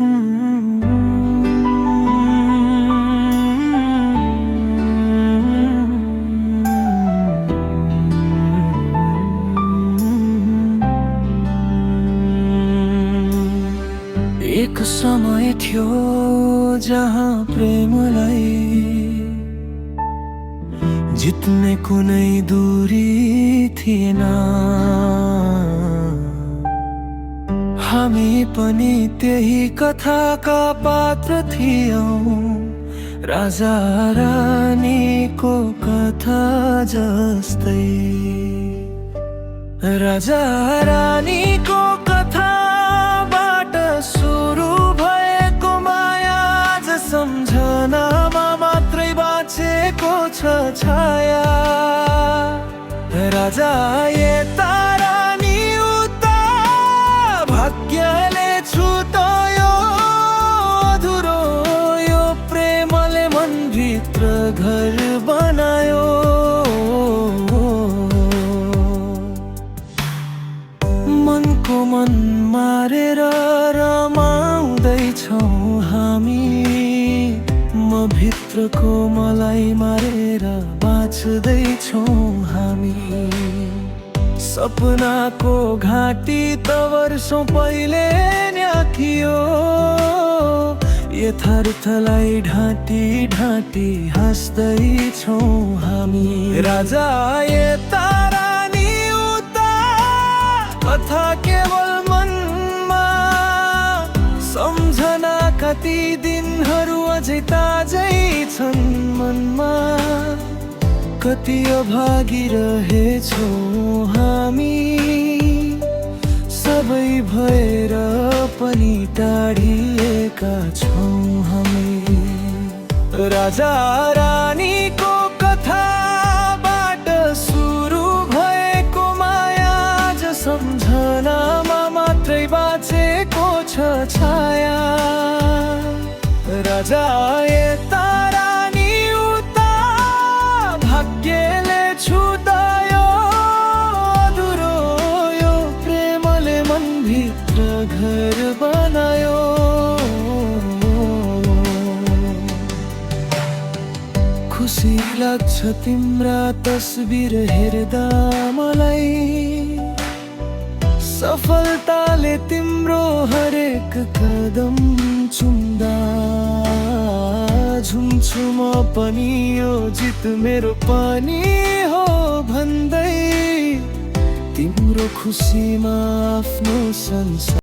एक समय थियो जहाँ प्रेमलाई जित्ने कुनै दूरी थिएन। हामी पनि त्यही कथाका पात्र थियौं, राजा रानीको कथा जस्तै। राजा रानीको कथाबाट सुरु भएको माया आज सम्झनामा मात्रै बाँचेको छ छाया। राजा यता रानी उता, भाग्यले छुट्यायो अधुरो यो प्रेमले मनभित्र घर बनायो। मनको मन मारेर रमाउँदैछौँ हामी, म भित्रको मलाई मारेर बाँच्दैछौँ हामी। सपनाको घाँटी त वर्षौँ पहिले न्याखियो, यथार्थलाई ढाँटी ढाँटी हाँस्दैछौँ हामी। राजा यता रानी उता, कथा केवल मनमा, सम्झना कति दिनहरू अझै ताजै छन् मनमा। कति अभागी रहेछौँ हामी, सबै भएर पनि टाढिएका छौँ हामी। राजा रानीको कथाबाट सुरु भएको माया आज सम्झनामा मात्रै बाँचेको छ छाया। राजा यता रानी उता, भाग्यले छुट्यायो अधुरो यो प्रेमले मनभित्र घर बनायो। खुसी लाग्छ तिम्रा तस्बिर हेर्दा मलाई, सफलताले तिम्रो हरेक कदम चुम्दा। झुम्छु म पनि यो जित मेरो पनि हो भन्दै, तिम्रो खुसीमा आफ्नो संसार